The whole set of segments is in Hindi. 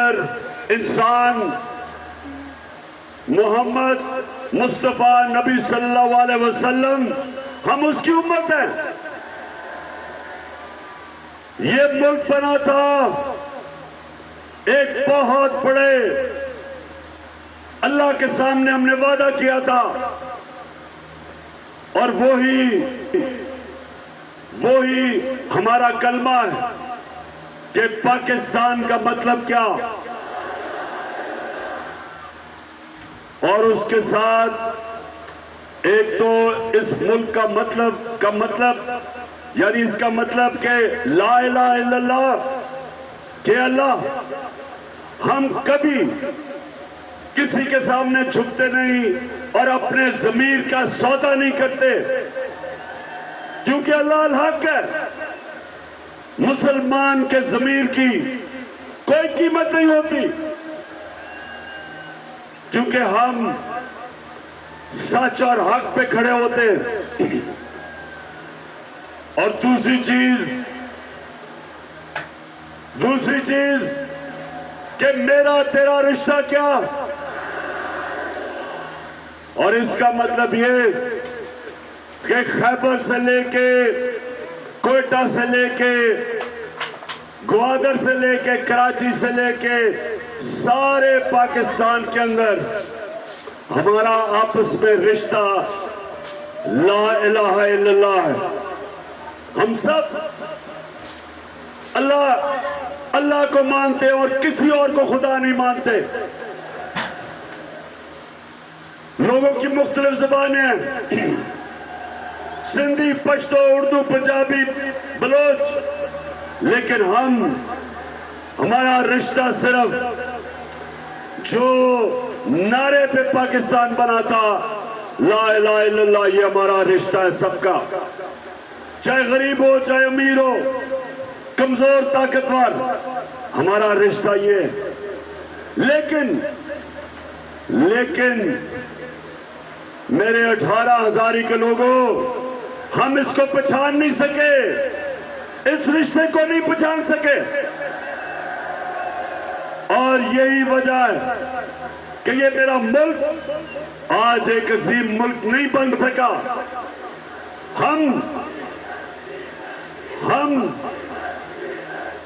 अंदर इंसान मोहम्मद मुस्तफ़ा नबी सल्लल्लाहु अलैहि वसल्लम, हम उसकी उम्मत हैं। ये मुल्क बना था एक बहुत बड़े, अल्लाह के सामने हमने वादा किया था, और वही हमारा कलमा है कि पाकिस्तान का मतलब क्या, और उसके साथ एक तो इस मुल्क का मतलब यानी इसका मतलब कि ला इलाहा इल्लल्लाह, के अल्लाह हम कभी किसी के सामने झुकते नहीं और अपने ज़मीर का सौदा नहीं करते, क्योंकि अल्लाह अल हक है। मुसलमान के ज़मीर की कोई कीमत नहीं होती, क्योंकि हम सच और हक पे खड़े होते हैं। और दूसरी चीज कि मेरा तेरा रिश्ता क्या, और इसका मतलब ये कि खैबर से लेके कोयटा से लेके ग्वादर से लेके कराची से लेके सारे पाकिस्तान के अंदर हमारा आपस में रिश्ता ला इलाहा इल्लल्लाह है। हम सब अल्लाह को मानते हैं और किसी और को खुदा नहीं मानते। लोगों की मुख्तलिफ ज़बानें हैं, सिंधी, पश्तो, उर्दू, पंजाबी, बलोच, लेकिन हमारा रिश्ता सिर्फ जो नारे पे पाकिस्तान बना था, ला इलाहा इल्लल्लाह, ये हमारा रिश्ता है सबका, चाहे गरीब हो चाहे अमीर हो, कमजोर ताकतवर, हमारा रिश्ता ये। लेकिन मेरे 18,000 के लोगों, हम इसको पहचान नहीं सके, इस रिश्ते को नहीं पहचान सके, और यही वजह है कि ये मेरा मुल्क आज एक अजीम मुल्क नहीं बन सका।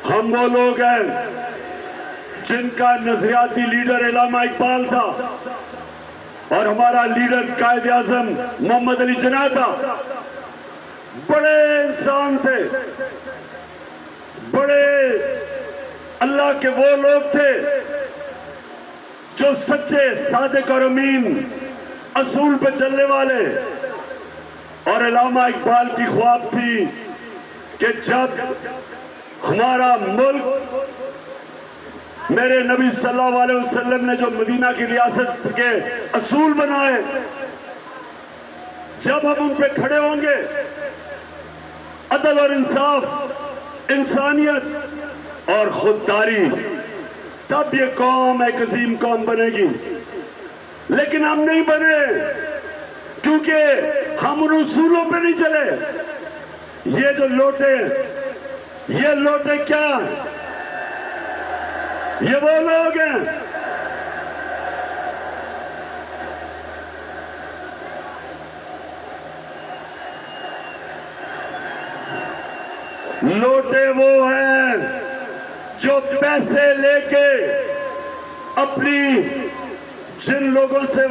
हम वो लोग हैं जिनका नजरियाती लीडर अल्लामा इकबाल था और हमारा लीडर कायद आज़म मोहम्मद अली जिन्ना था। बड़े इंसान थे, बड़े अल्लाह के वो लोग थे जो सच्चे, सादिक और अमीन, असूल पे चलने वाले। और अल्लामा इकबाल की ख्वाब थी कि जब हमारा मुल्क, मेरे नबी सल्लल्लाहु अलैहि वसल्लम ने जो मदीना की रियासत के असूल बनाए, जब हम उन पे खड़े होंगे, अदल और इंसाफ, इंसानियत और खुददारी, तब ये कौम एक अजीम कौम बनेगी। लेकिन हम नहीं बने, क्योंकि हम उन उसूलों पे नहीं चले। ये जो लोटे क्या, ये वो लोग हैं लोटे वो हैं जो पैसे लेके अपनी जिन लोगों से,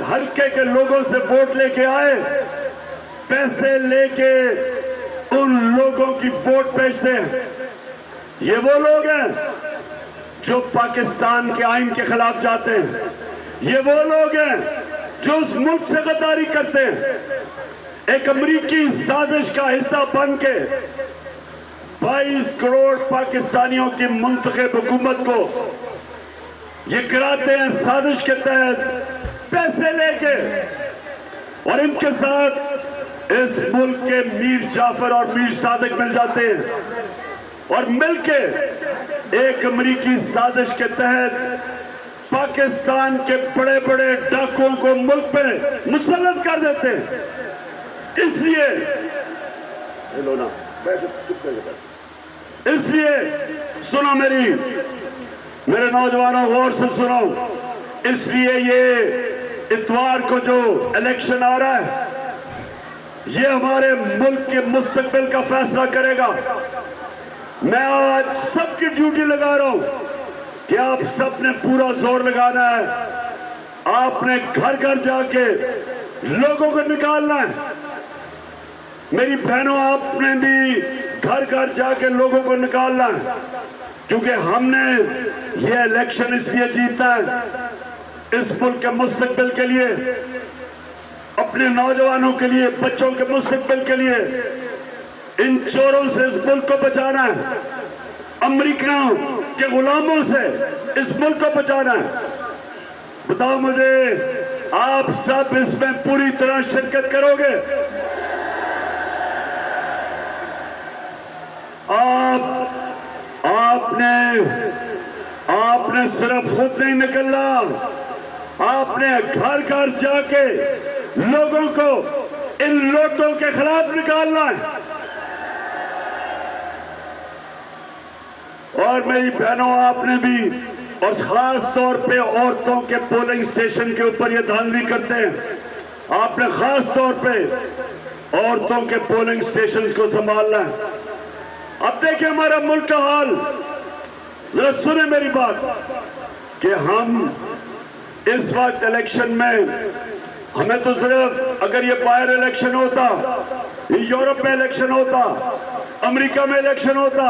हल्के के लोगों से वोट लेके आए, पैसे लेके उन लोगों की वोट बेचते हैं। ये वो लोग हैं जो पाकिस्तान के आइन के खिलाफ जाते हैं। ये वो लोग हैं जो उस मुल्क से गद्दारी करते हैं। एक अमरीकी साजिश का हिस्सा बन के 22 करोड़ पाकिस्तानियों की मुंतखब हुकूमत को ये गिराते हैं साजिश के तहत पैसे लेके, और इनके साथ इस मुल्क के मीर जाफर और मीर सादिक मिल जाते हैं और मिलके एक अमरीकी साजिश के तहत पाकिस्तान के बड़े बड़े डाकुओं को मुल्क पे मुसल्लत कर देते हैं। इसलिए सुनो मेरी, मेरे नौजवानों गौर से सुनो, इसलिए ये इतवार को जो इलेक्शन आ रहा है ये हमारे मुल्क के मुस्तकबिल का फैसला करेगा। मैं आज सबकी ड्यूटी लगा रहा हूं कि आप सब ने पूरा जोर लगाना है। आपने घर घर जाके लोगों को निकालना है। मेरी बहनों, आपने भी घर घर जाके लोगों को निकालना है, क्योंकि हमने ये इलेक्शन इसलिए जीता है, इस मुल्क के मुस्तकबिल के लिए, अपने नौजवानों के लिए, बच्चों के मुस्तकबिल के लिए। इन चोरों से इस मुल्क को बचाना है, अमेरिकनों के गुलामों से इस मुल्क को बचाना है। बताओ मुझे, आप सब इसमें पूरी तरह शिरकत करोगे? आपने सिर्फ खुद नहीं निकलना, आपने घर घर जाके लोगों को इन लोटों के खिलाफ निकालना है। और मेरी बहनों, आपने भी, और खास तौर पे औरतों के पोलिंग स्टेशन के ऊपर ये धांधली करते हैं, आपने खास तौर पे औरतों के पोलिंग स्टेशन को संभालना है। अब देखिए हमारा मुल्क का हाल, जरा सुने मेरी बात, कि हम इस वक्त इलेक्शन में, हमें तो सिर्फ, अगर ये बाहर इलेक्शन होता, ये यूरोप में इलेक्शन होता, अमेरिका में इलेक्शन होता,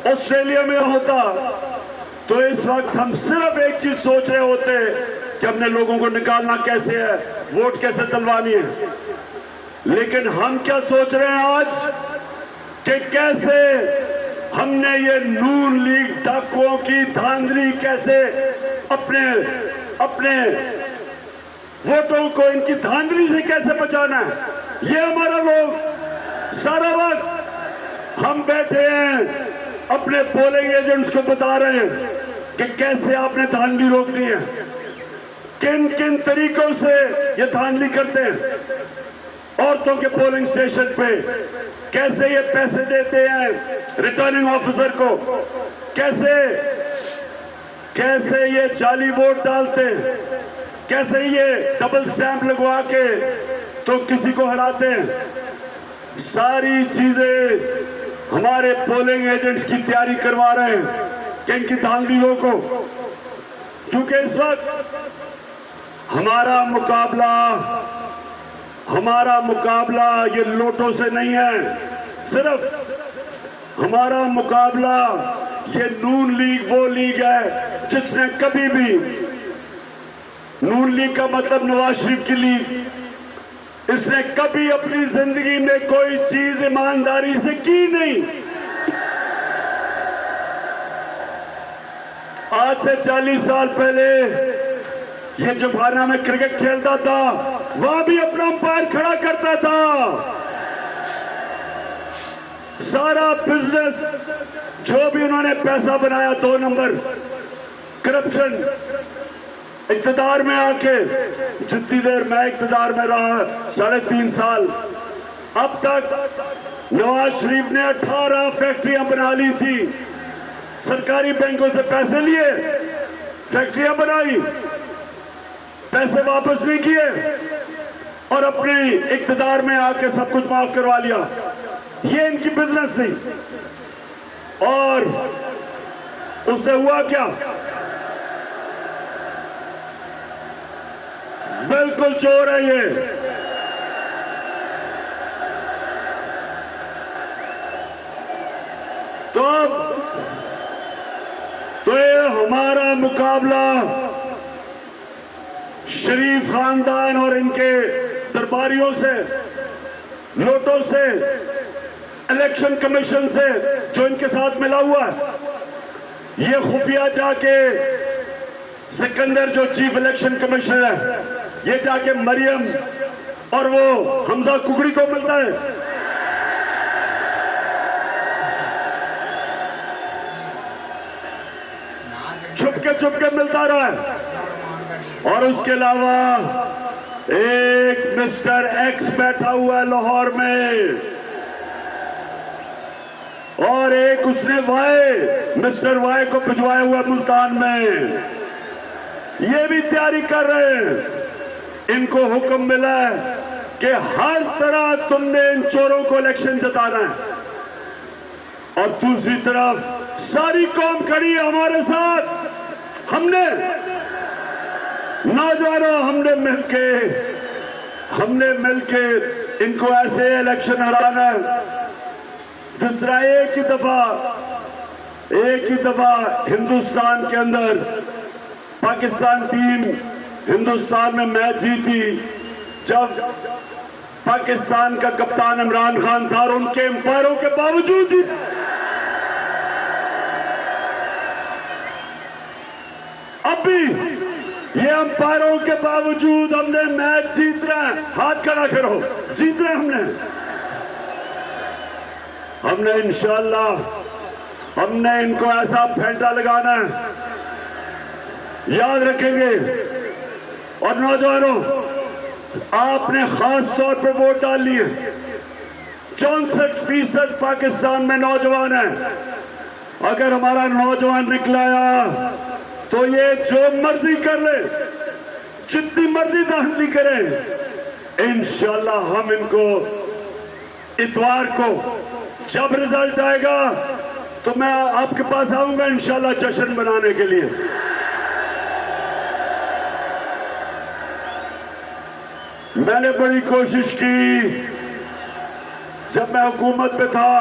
ऑस्ट्रेलिया में होता, तो इस वक्त हम सिर्फ एक चीज सोच रहे होते कि हमने लोगों को निकालना कैसे है, वोट कैसे दिलवानी है। लेकिन हम क्या सोच रहे हैं आज, कि कैसे हमने ये नून लीग डाकुओं की धांधली, कैसे अपने वोटों को इनकी धांधली से कैसे बचाना है। ये हमारा लोग सारा वक्त हम बैठे हैं, अपने पोलिंग एजेंट्स को बता रहे हैं कि कैसे आपने धांधली रोकनी है, किन किन तरीकों से ये धांधली करते हैं। औरतों के पोलिंग स्टेशन पे कैसे ये पैसे देते हैं रिटर्निंग ऑफिसर को, कैसे ये जाली वोट डालते हैं, कैसे ये डबल स्टैंप लगवा के तो किसी को हराते हैं। सारी चीजें हमारे पोलिंग एजेंट्स की तैयारी करवा रहे हैं कि इनकी धांधली रोको, क्योंकि इस वक्त हमारा मुकाबला ये लोटों से नहीं है, सिर्फ हमारा मुकाबला ये नून लीग, वो लीग है जिसने कभी भी, नून लीग का मतलब नवाज शरीफ की लीग, इसने कभी अपनी जिंदगी में कोई चीज ईमानदारी से की नहीं। आज से 40 साल पहले ये जमाना में क्रिकेट खेलता था, वहां भी अपना अंपायर खड़ा करता था। सारा बिजनेस जो भी उन्होंने पैसा बनाया, 2 नंबर करप्शन, इक़्तिदार में आके, जितनी देर मैं इक़्तिदार में रहा 3.5 साल, अब तक नवाज शरीफ ने 18 फैक्ट्रियां बना ली थी। सरकारी बैंकों से पैसे लिए, फैक्ट्रियां बनाई, पैसे वापस नहीं किए, और अपने इक़्तिदार में आके सब कुछ माफ करवा लिया। ये इनकी बिजनेस थी। और उससे हुआ क्या? बिल्कुल चोर है ये। तो ये हमारा मुकाबला शरीफ खानदान और इनके दरबारियों से, लोटों से, इलेक्शन कमीशन से जो इनके साथ मिला हुआ है। ये खुफिया जाके सिकंदर जो चीफ इलेक्शन कमिश्नर है, ये जाके मरियम और वो हमजा कुकड़ी को मिलता है। छुपके मिलता रहा है। और उसके अलावा एक मिस्टर एक्स बैठा हुआ है लाहौर में, और एक उसने मिस्टर वाई को भिजवाया हुआ मुल्तान में, ये भी तैयारी कर रहे हैं। इनको हुक्म मिला है कि हर तरह तुमने इन चोरों को इलेक्शन जिताना है। और दूसरी तरफ सारी कौम खड़ी है हमारे साथ। हमने नौजवानों हमने मिलके इनको ऐसे इलेक्शन हराना है जिस तरह एक ही दफा हिंदुस्तान के अंदर पाकिस्तान टीम हिंदुस्तान में मैच जीती, जब पाकिस्तान का कप्तान इमरान खान था और उनके एम्पायरों के बावजूद ही अब भी ये अंपायरों के बावजूद हमने मैच जीत रहे हैं। हाथ खड़ा करो, जीत रहे हमने इंशाअल्लाह हमने इनको ऐसा फेंटा लगाना है, याद रखेंगे। और नौजवानों, आपने खास तौर पर वोट डाली है। 64% पाकिस्तान में नौजवान है। अगर हमारा नौजवान निकलाया तो ये जो मर्जी कर ले, जितनी मर्जी धांधली करें, इंशाअल्लाह हम इनको इतवार को जब रिजल्ट आएगा तो मैं आपके पास आऊंगा इंशाअल्लाह जश्न मनाने के लिए। मैंने बड़ी कोशिश की जब मैं हुकूमत में था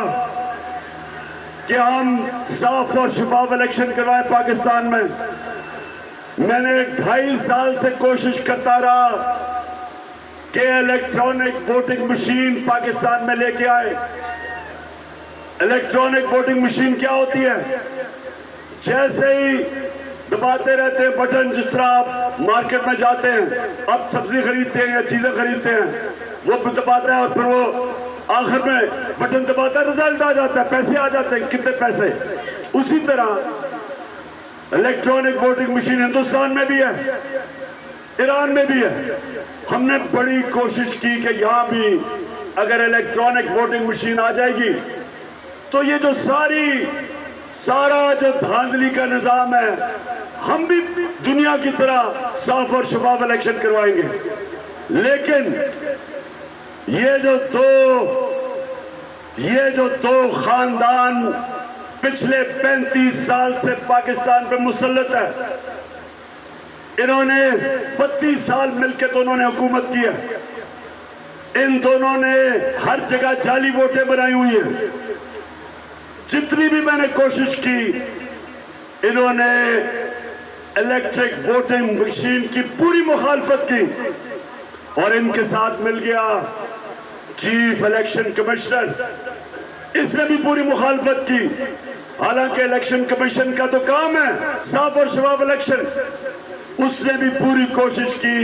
कि हम साफ और शफाफ इलेक्शन करवाएं पाकिस्तान में। मैंने 2.5 साल से कोशिश करता रहा कि इलेक्ट्रॉनिक वोटिंग मशीन पाकिस्तान में लेके आए। इलेक्ट्रॉनिक वोटिंग मशीन क्या होती है? जैसे ही दबाते रहते हैं बटन, जिस तरह आप मार्केट में जाते हैं, आप सब्जी खरीदते हैं या चीजें खरीदते हैं, वो दबाता है और फिर वो आखिर में बटन दबाता है, रिजल्ट आ जाता है, पैसे आ जाते हैं, कितने पैसे। उसी तरह इलेक्ट्रॉनिक वोटिंग मशीन हिंदुस्तान में भी है, ईरान में भी है। हमने बड़ी कोशिश की कि यहाँ भी अगर इलेक्ट्रॉनिक वोटिंग मशीन आ जाएगी तो ये जो सारा जो धांधली का निजाम है, हम भी दुनिया की तरह साफ और शफाफ इलेक्शन करवाएंगे। लेकिन ये जो दो खानदान पिछले 35 साल से पाकिस्तान पे मुसल्लत है, इन्होंने 32 साल मिलकर तो उन्होंने हुकूमत की है। इन दोनों ने हर जगह जाली वोटें बनाई हुई हैं। जितनी भी मैंने कोशिश की, इन्होंने इलेक्ट्रिक वोटिंग मशीन की पूरी मुखालफत की और इनके साथ मिल गया चीफ इलेक्शन कमिश्नर, इसने भी पूरी मुखालफत की। हालांकि इलेक्शन कमीशन का तो काम है साफ और शफाफ इलेक्शन, उसने भी पूरी कोशिश की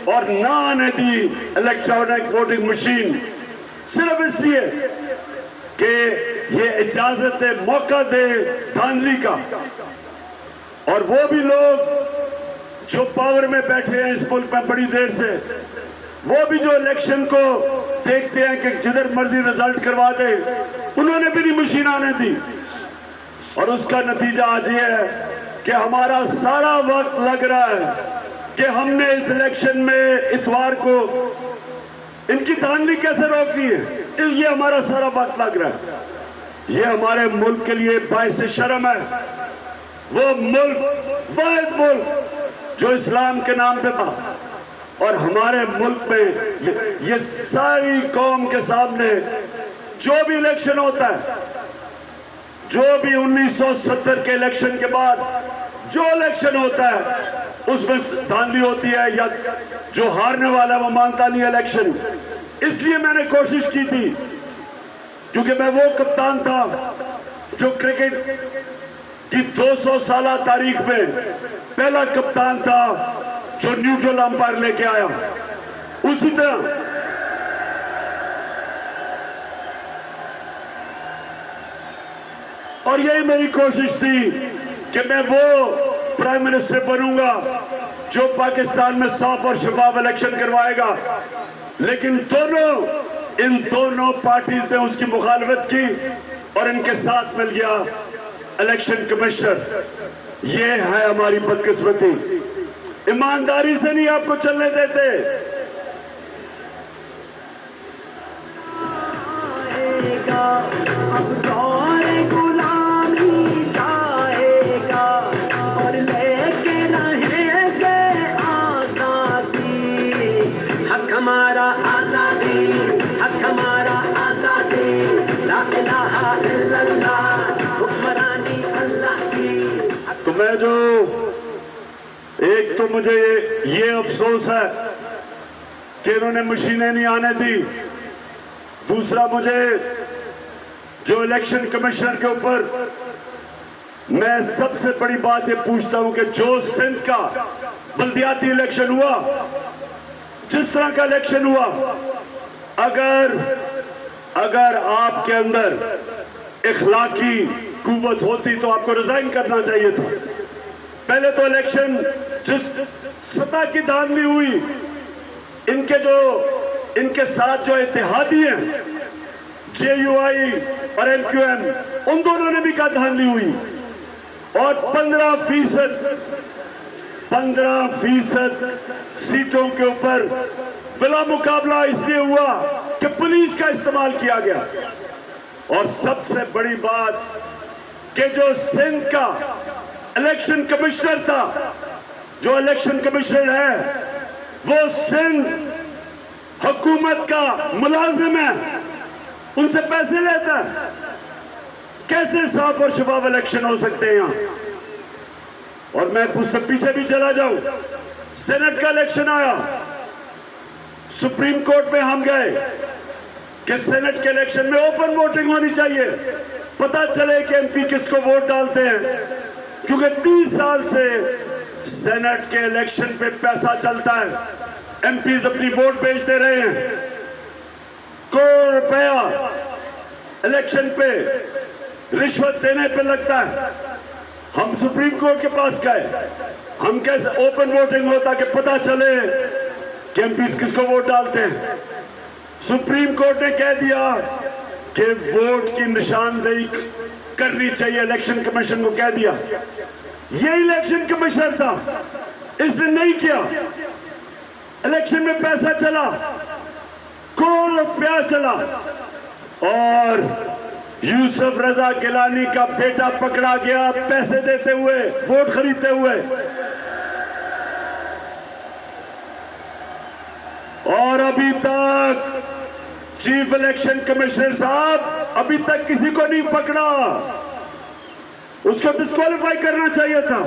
और ना आने दी इलेक्ट्रॉनिक वोटिंग मशीन, सिर्फ इसलिए कि ये इजाजत दे, मौका दे धांधली का। और वो भी लोग जो पावर में बैठे हैं इस मुल्क में बड़ी देर से, वो भी जो इलेक्शन को देखते हैं कि जिधर मर्जी रिजल्ट करवा दे, उन्होंने भी नहीं मशीन आने दी। और उसका नतीजा आज ये है कि हमारा सारा वक्त लग रहा है कि हमने इस इलेक्शन में इतवार को इनकी धांधली कैसे रोकनी है, ये हमारा सारा वक्त लग रहा है। ये हमारे मुल्क के लिए बाइस शर्म है। वो मुल्क, वाहिद मुल्क जो इस्लाम के नाम पे था, और हमारे मुल्क में ये सारी कौम के सामने जो भी इलेक्शन होता है, जो भी 1970 के इलेक्शन के बाद जो इलेक्शन होता है, उसमें धांधली होती है या जो हारने वाला है वो मानता नहीं इलेक्शन। इसलिए मैंने कोशिश की थी, क्योंकि मैं वो कप्तान था जो क्रिकेट की 200 साल तारीख में पहला कप्तान था जो न्यूट्रल अंपायर लेके आया। उसी तरह और यही मेरी कोशिश थी कि मैं वो प्राइम मिनिस्टर बनूंगा जो पाकिस्तान में साफ और शफाफ इलेक्शन करवाएगा। लेकिन इन दोनों पार्टीज ने उसकी मुखालफत की और इनके साथ मिल गया इलेक्शन कमिश्नर। ये है हमारी बदकिस्मती, ईमानदारी से नहीं आपको चलने देते। अब दौर गुलामी जाएगा और लेके रहेंगे आजादी। हक हमारा आजादी, हक हमारा आजादी, ला इलाहा इल्लल्लाह, हुक्मरानी अल्लाह की। तो मैं जो एक तो मुझे ये अफसोस है कि इन्होंने मशीनें नहीं आने दी। दूसरा, मुझे जो इलेक्शन कमिश्नर के ऊपर मैं सबसे बड़ी बात ये पूछता हूं कि जो सिंध का बल्दियाती इलेक्शन हुआ, जिस तरह का इलेक्शन हुआ, अगर आपके अंदर इखलाकी कुव्वत होती तो आपको रिजाइन करना चाहिए था। पहले तो इलेक्शन जिस सतह की धांधली हुई, इनके साथ जो इत्तेहादी हैं JUI और MQM, उन दोनों ने भी कहा धांधली हुई। और 15% सीटों के ऊपर बिला मुकाबला इसलिए हुआ कि पुलिस का इस्तेमाल किया गया। और सबसे बड़ी बात कि जो सिंध का इलेक्शन कमिश्नर था, जो इलेक्शन कमिश्नर है, वो सिंध हुकूमत का मुलाजिम है, उनसे पैसे लेता है। कैसे साफ और शफाफ इलेक्शन हो सकते हैं यहां? और मैं उससे पीछे भी चला जाऊं, सेनेट का इलेक्शन आया, सुप्रीम कोर्ट में हम गए कि सेनेट के इलेक्शन में ओपन वोटिंग होनी चाहिए, पता चले कि MP किसको वोट डालते हैं। क्योंकि 30 साल से सेनेट के इलेक्शन पे पैसा चलता है, MPs अपनी वोट बेचते रहे हैं। करोड़ रुपया इलेक्शन पे रिश्वत देने पे लगता है। हम सुप्रीम कोर्ट के पास गए, हम कैसे ओपन वोटिंग होता कि पता चले कि MPs किसको वोट डालते हैं। सुप्रीम कोर्ट ने कह दिया कि वोट की निशानदेही करनी चाहिए, इलेक्शन कमीशन को कह दिया। ये इलेक्शन कमिश्नर था, इसने नहीं किया। इलेक्शन में पैसा चला, करोड़ रुपया चला, और यूसुफ रजा गिलानी का बेटा पकड़ा गया पैसे देते हुए, वोट खरीदते हुए। और अभी तक चीफ इलेक्शन कमिश्नर साहब अभी तक किसी को नहीं पकड़ा। उसको डिस्क्वालीफाई करना चाहिए था।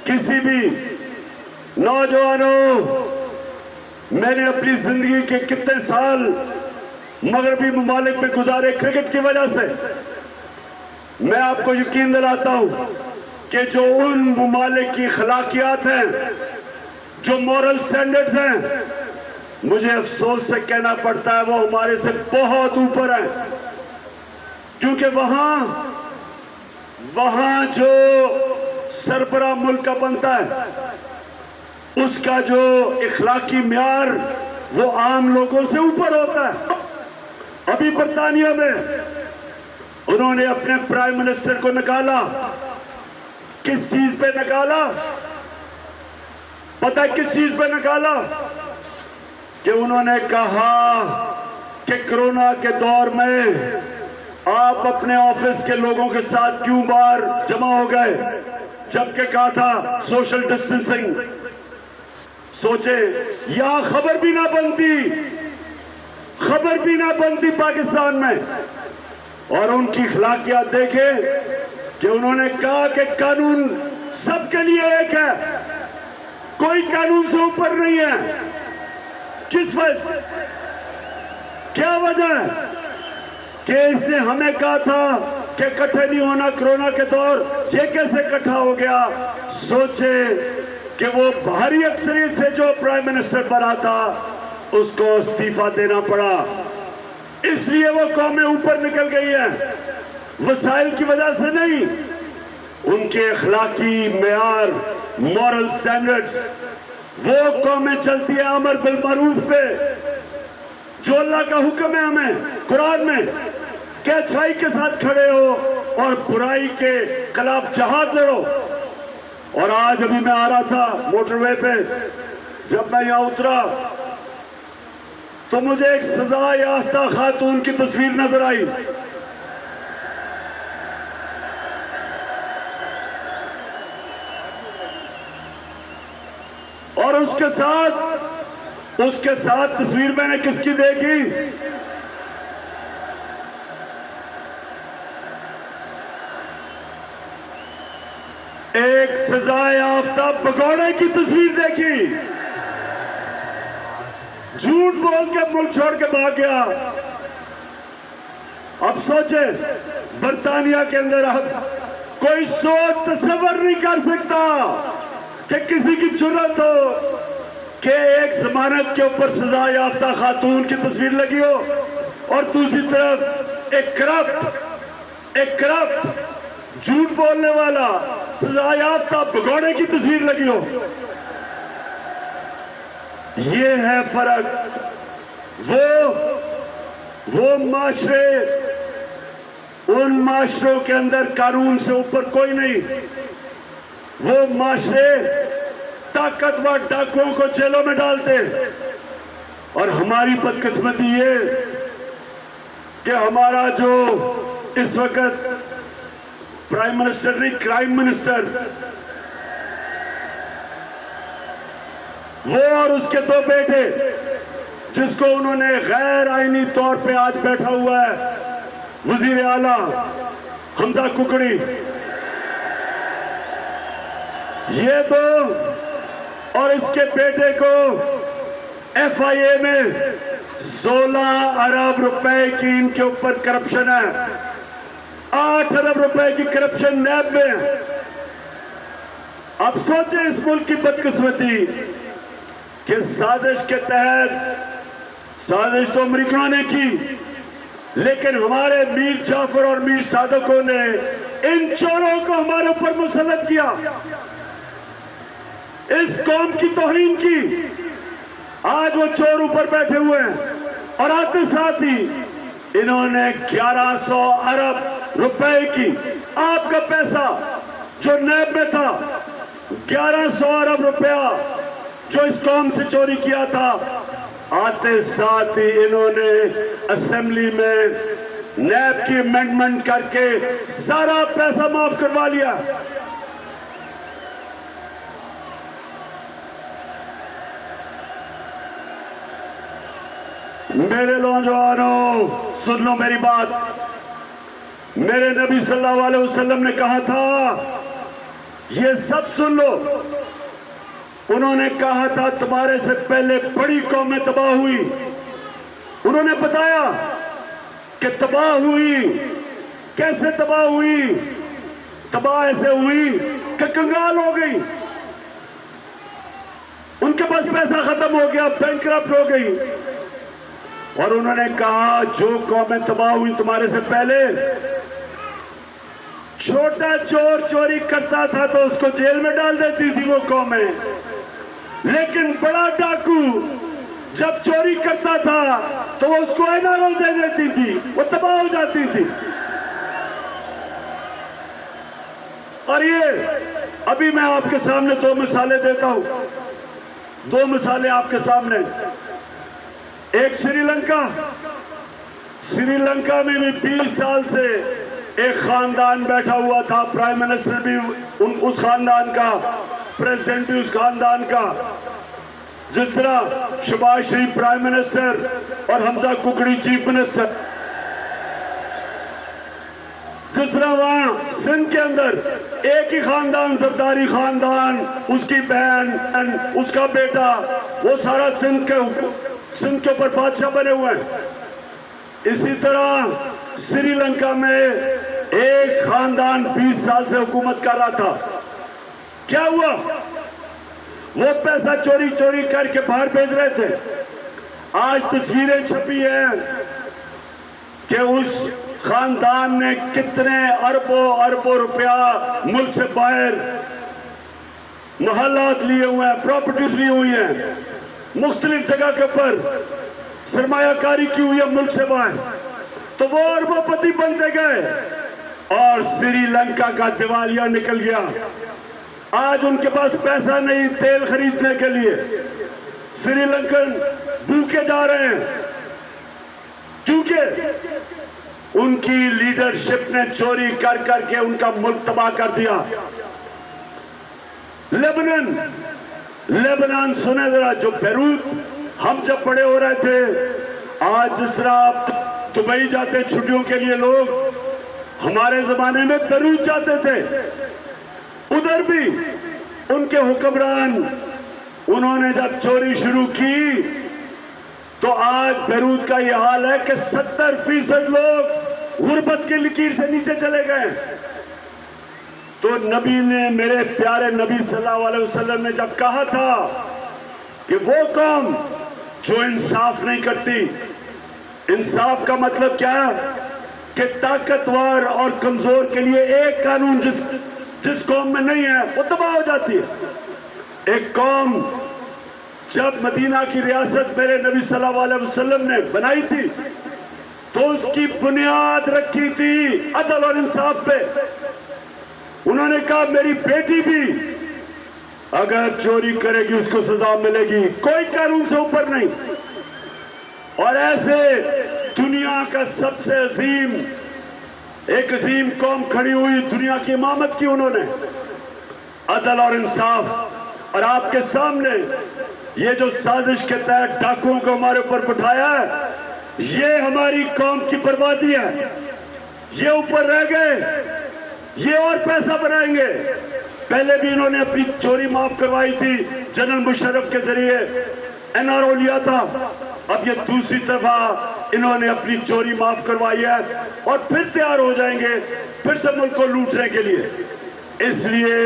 किसी भी नौजवानों, मैंने अपनी जिंदगी के कितने साल मगरबी ममालिक में गुजारे क्रिकेट की वजह से। मैं आपको यकीन दिलाता हूं कि जो उन ममालिक की अखलाकियात हैं, जो मॉरल स्टैंडर्ड्स हैं, मुझे अफसोस से कहना पड़ता है वो हमारे से बहुत ऊपर है। क्योंकि वहां जो सरबराह मुल्क का बनता है, उसका जो इखलाकी म्यार वो आम लोगों से ऊपर होता है। अभी बर्तानिया में उन्होंने अपने प्राइम मिनिस्टर को निकाला। किस चीज पे निकाला? पता है किस चीज पे निकाला? कि उन्होंने कहा कि कोरोना के दौर में आप अपने ऑफिस के लोगों के साथ क्यों बाहर जमा हो गए, जबकि कहा था सोशल डिस्टेंसिंग। सोचे यहां खबर भी ना बनती पाकिस्तान में। और उनकी अखलाकियात देखे कि उन्होंने कहा कि कानून सबके लिए एक है, कोई कानून से ऊपर नहीं है। किस वजह, क्या वजह है कि इसने हमें कहा था कि इकट्ठे नहीं होना कोरोना के दौर, ये कैसे इकट्ठा हो गया? सोचे कि वो भारी अक्सरियत से जो प्राइम मिनिस्टर बना था उसको इस्तीफा देना पड़ा, इसलिए वो कौमें ऊपर निकल गई हैं। वसाइल की वजह से नहीं, उनके अखलाकी मेयार, मॉरल स्टैंडर्ड्स, वो कौमें चलती है अमर बिल मारूफ पे, जो अल्लाह का हुक्म है हमें कुरान में। कि अच्छाई के साथ खड़े हो और बुराई के खिलाफ जहाद लड़ो। और आज अभी मैं आ रहा था मोटरवे पे, जब मैं यहां उतरा तो मुझे एक सजा याफ्ता खातून की तस्वीर नजर आई। और उसके साथ तस्वीर मैंने किसकी देखी? एक सजा याफ्ता भगोड़े की तस्वीर देखी। झूठ बोल के मुल्क छोड़ के भाग गया। अब सोचे, बर्तानिया के अंदर अब कोई सोच तस्वर नहीं कर सकता कि किसी की जुर्रत हो कि एक जमानत के ऊपर सजा याफ्ता खातून की तस्वीर लगी हो और दूसरी तरफ एक करप्ट झूठ बोलने वाला सजा याफ्ता भगोड़े की तस्वीर लगी हो। ये है फर्क। वो माशरे, उन माशरों के अंदर कानून से ऊपर कोई नहीं। वो माशरे ताकतवर डाकुओं को जेलों में डालते, और हमारी बदकिस्मती ये कि हमारा जो इस वक्त प्राइम मिनिस्टर नहीं, क्राइम मिनिस्टर, वो और उसके दो बेटे, जिसको उन्होंने गैर आईनी तौर पे आज बैठा हुआ है वजीर आला हमजा कुकड़ी, ये दो और इसके बेटे को FIA में 16 अरब रुपए की इनके ऊपर करप्शन है। 8 अरब रुपए की करप्शन नैब में है। अब सोचें इस मुल्क की बदकिस्मती कि साजिश के तहत, साजिश तो अमरीकियों ने की, लेकिन हमारे मीर जाफर और मीर सादकों ने इन चोरों को हमारे ऊपर मुसल्लत किया, इस कौम की तौहीन की। आज वो चोर ऊपर बैठे हुए हैं और आते साथ ही इन्होंने 1100 अरब रुपए की आपका पैसा जो नैब में था, 1100 अरब रुपया जो इस कौम से चोरी किया था, आते साथ ही इन्होंने असेंबली में नैब की अमेंडमेंट करके सारा पैसा माफ करवा लिया। मेरे नौजवानों, सुन लो मेरी बात। मेरे नबी सल्लल्लाहु अलैहि वसल्लम ने कहा था, ये सब सुन लो, उन्होंने कहा था तुम्हारे से पहले बड़ी कौमें तबाह हुई। उन्होंने बताया कि तबाह हुई, कैसे तबाह हुई? तबाह ऐसे हुई कि कंगाल हो गई, उनके पास पैसा खत्म हो गया, बैंकरप्ट हो गई। और उन्होंने कहा जो कौमें तबाह हुई तुम्हारे से पहले, छोटा चोर चोरी करता था तो उसको जेल में डाल देती थी वो कौमें, लेकिन बड़ा डाकू जब चोरी करता था तो वो उसको NRO दे देती थी, वो तबाह हो जाती थी। और ये अभी मैं आपके सामने 2 मिसालें देता हूं, 2 मिसालें आपके सामने। एक श्रीलंका में भी 20 साल से एक खानदान बैठा हुआ था, प्राइम मिनिस्टर भी उस खानदान का, प्रेसिडेंट भी उस खानदान का। जिस तरह शहबाज शरीफ प्राइम मिनिस्टर और हमजा कुकड़ी चीफ मिनिस्टर, जिस तरह वहां सिंध के अंदर एक ही खानदान, जरदारी खानदान, उसकी बहन, उसका बेटा, वो सारा सिंध के ऊपर बादशाह बने हुए हैं। इसी तरह श्रीलंका में एक खानदान 20 साल से हुकूमत कर रहा था। क्या हुआ? वो पैसा चोरी चोरी करके बाहर भेज रहे थे। आज तस्वीरें छपी हैं कि उस खानदान ने कितने अरबों रुपया मुल्क से बाहर महलात लिए हुए हैं, प्रॉपर्टीज ली हुई हैं, मुख्तलिफ जगह के ऊपर सरमायाकारी की हुई है मुल्क से बाहर। तो वो अरबोपति बनते गए और श्रीलंका का दिवालिया निकल गया। आज उनके पास पैसा नहीं तेल खरीदने के लिए, श्रीलंकन भूखे जा रहे हैं क्योंकि उनकी लीडरशिप ने चोरी कर करके उनका मुल्क तबाह कर दिया। लेबनान सुने जरा, जो बेरूत हम जब बड़े हो रहे थे, आज जिस तरह आप दुबई जाते छुट्टियों के लिए लोग, हमारे जमाने में बेरूत जाते थे। उधर भी उनके हुक्मरान, उन्होंने जब चोरी शुरू की तो आज बेरूत का यह हाल है कि 70% लोग गुर्बत की लकीर से नीचे चले गए। तो नबी ने, मेरे प्यारे नबी सल्लल्लाहु अलैहि वसल्लम ने जब कहा था कि वो कौम जो इंसाफ नहीं करती, इंसाफ का मतलब क्या है कि ताकतवर और कमजोर के लिए एक कानून जिस कौम में नहीं है वो तबाह हो जाती है। एक कौम जब मदीना की रियासत मेरे नबी सल्लल्लाहु अलैहि वसल्लम ने बनाई थी तो उसकी बुनियाद रखी थी अदल और इंसाफ पे। उन्होंने कहा मेरी बेटी भी अगर चोरी करेगी उसको सजा मिलेगी, कोई कानून से ऊपर नहीं। और ऐसे दुनिया का सबसे एक अजीम कौम खड़ी हुई, दुनिया की इमामत की उन्होंने, अदल और इंसाफ। और आपके सामने ये जो साजिश के तहत डाकुओं को हमारे ऊपर बिठाया है, ये हमारी कौम की बर्बादी है। ये ऊपर रह गए, ये और पैसा बनाएंगे। पहले भी इन्होंने अपनी चोरी माफ करवाई थी, जनरल मुशर्रफ के जरिए एनआरओ लिया था। अब ये दूसरी तरफा इन्होंने अपनी चोरी माफ करवाई है और फिर तैयार हो जाएंगे फिर से मुल्क को लूटने के लिए। इसलिए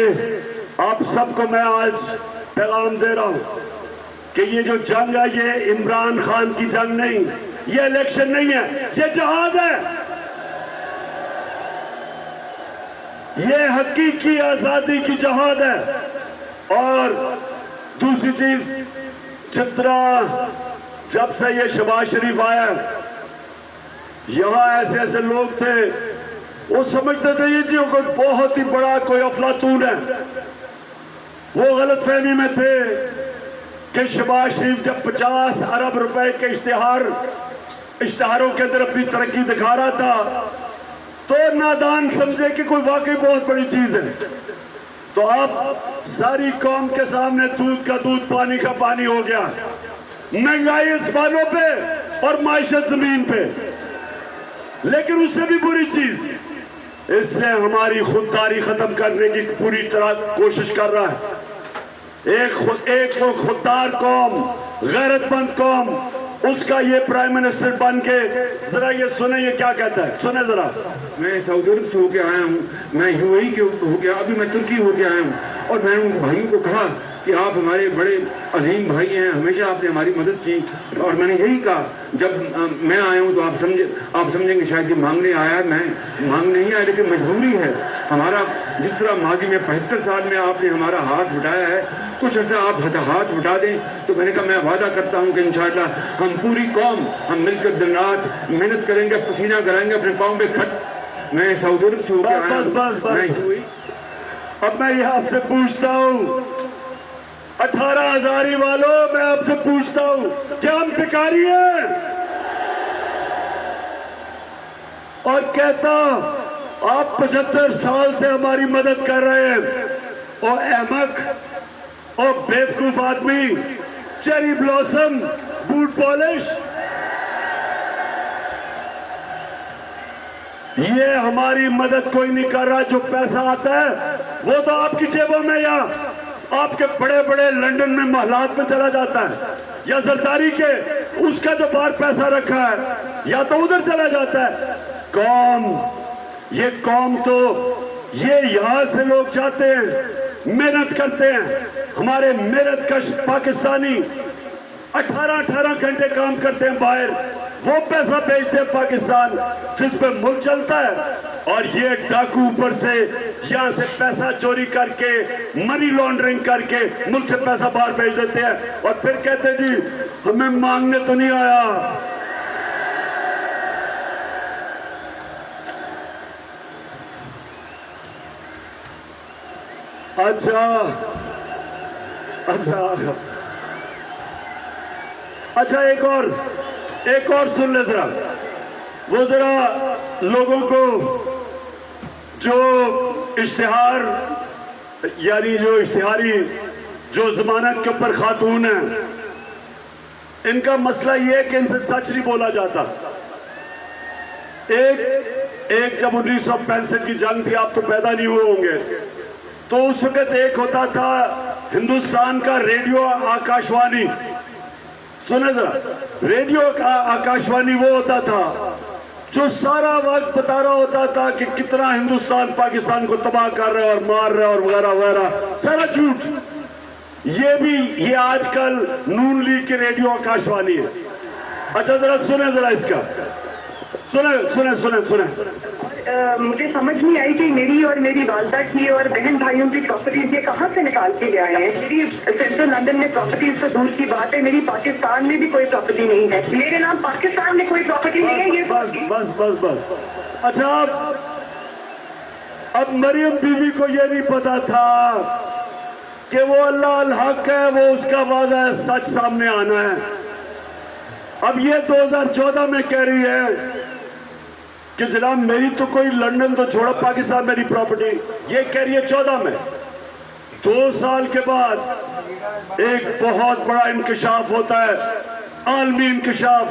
आप सबको मैं आज पैगाम दे रहा हूं कि ये जो जंग है ये इमरान खान की जंग नहीं, ये इलेक्शन नहीं है, ये जिहाद है। ये हकीकी आजादी की जिहाद है। और दूसरी चीज, जितना जब से ये शहबाज शरीफ आया, यहां ऐसे ऐसे लोग थे वो समझते थे ये जी कोई बहुत ही बड़ा कोई अफलातून है। वो गलत फहमी में थे कि शहबाज शरीफ जब 50 अरब रुपए के इश्तिहारों के अंदर अपनी तरक्की दिखा रहा था तो नादान समझे कि कोई वाकई बहुत बड़ी चीज है। तो अब सारी कौम के सामने दूध का दूध पानी का पानी हो गया, महंगाई आसमानों पे और माइशत जमीन पे। लेकिन उससे भी बुरी चीज, इसलिए हमारी खुददारी खत्म करने की पूरी तरह कोशिश कर रहा है। एक वो खुददार कौम, गैरतमंद कौम, उसका ये प्राइम मिनिस्टर बन के, जरा ये सुने ये क्या कहता है, सुने जरा। मैं सऊदी अरब से होके आया हूँ, मैं यूएई के होके, अभी मैं तुर्की होके आया हूँ। और मैंने उन भाइयों को कहा कि आप हमारे बड़े अजीम भाई हैं, हमेशा आपने हमारी मदद की। और मैंने यही कहा, जब मैं आया हूँ तो आप समझेंगे शायद ये मांगने आया है, मैं मांगने नहीं आया, लेकिन मजबूरी है हमारा। जिस तरह माजी में 75 साल में आपने हमारा हाथ उठाया है, कुछ ऐसा आप हाथ उठा दें तो मैंने कहा मैं वादा करता हूँ कि इंशाअल्लाह हम पूरी कौम हम मिलकर दिन रात मेहनत करेंगे, पसीना कराएंगे अपने पाँव पे खट। मैं सऊदी अरब से होकर आया हूँ। अब मैं ये आपसे पूछता हूँ, 18,000 वालों, मैं आपसे पूछता हूँ क्या हम भिखारी हैं? और कहता आप 75 साल से हमारी मदद कर रहे हैं। और अहमक और बेवकूफ आदमी, चेरी ब्लॉसम, बूट पॉलिश, ये हमारी मदद कोई नहीं कर रहा। जो पैसा आता है वो तो आपकी जेबों में या आपके बड़े बड़े लंदन में महलात में चला जाता है, या जरदारी के उसका जो बाहर पैसा रखा है या तो उधर चला जाता है। ये कौम तो ये यहां से लोग जाते हैं, मेहनत करते हैं, हमारे मेहनत कश पाकिस्तानी 18-18 घंटे काम करते हैं बाहर, वो पैसा भेजते हैं पाकिस्तान जिस पे मुल्क चलता है। और ये डाकू ऊपर से यहाँ से पैसा चोरी करके, मनी लॉन्ड्रिंग करके मुल्क से पैसा बाहर भेज देते हैं और फिर कहते हैं जी हमें मांगने तो नहीं आया। अच्छा अच्छा अच्छा, एक और सुन ले जरा, वो जरा लोगों को जो इश्तिहार, यानी जो इश्तिहारी जो जमानत के ऊपर खातून है, इनका मसला ये है कि इनसे सच नहीं बोला जाता। एक जब 1965 की जंग थी, आप तो पैदा नहीं हुए होंगे, तो उस वक्त एक होता था हिंदुस्तान का रेडियो आकाशवाणी। सुने जरा, रेडियो का आकाशवाणी वो होता था जो सारा वक्त बता रहा होता था कि कितना हिंदुस्तान पाकिस्तान को तबाह कर रहा है और मार रहा है और वगैरह वगैरह, सारा झूठ। ये आजकल नून लीग की रेडियो आकाशवाणी है। अच्छा जरा सुने जरा इसका, सुने सुने सुने सुने। मुझे समझ नहीं आई कि मेरी और मेरी वालदा की और बहन भाइयों की प्रॉपर्टीज ये कहाँ से निकाल के ले आए हैं। मेरी सेंट्रल लंदन में प्रॉपर्टीज तो दूर की बात है, मेरी पाकिस्तान में भी कोई प्रॉपर्टी नहीं है। मेरे नाम पाकिस्तान में कोई प्रॉपर्टी नहीं है। ये बस बस बस बस। अच्छा, अब मरियम बीवी को ये नहीं पता था कि वो अल्लाह अल हक है, वो उसका वादा है, सच सामने आना है। अब ये 2014 में कह रही है कि जनाब मेरी तो कोई लंदन तो छोड़ो, पाकिस्तान मेरी प्रॉपर्टी, ये कह रही है 14 में। 2 साल के बाद एक बहुत बड़ा इंकशाफ होता है, आलमी इंकशाफ,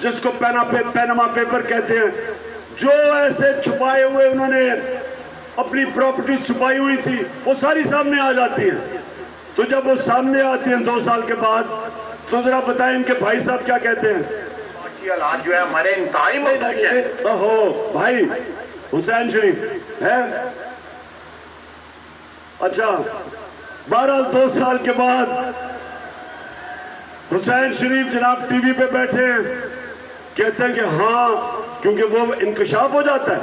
जिसको पैनामा पेपर कहते हैं। जो ऐसे छुपाए हुए उन्होंने अपनी प्रॉपर्टी छुपाई हुई थी, वो सारी सामने आ जाती है। तो जब वो सामने आती हैं 2 साल के बाद, तो जरा बताएं इनके भाई साहब क्या कहते हैं। हालात जो है हमारे इंतहाई मखदूश है। ओहो भाई, हुसैन शरीफ है। अच्छा, 2 साल के बाद हुसैन शरीफ जनाब टीवी पे बैठे हैं, कहते हैं कि हाँ, क्योंकि वो इंकशाफ हो जाता है।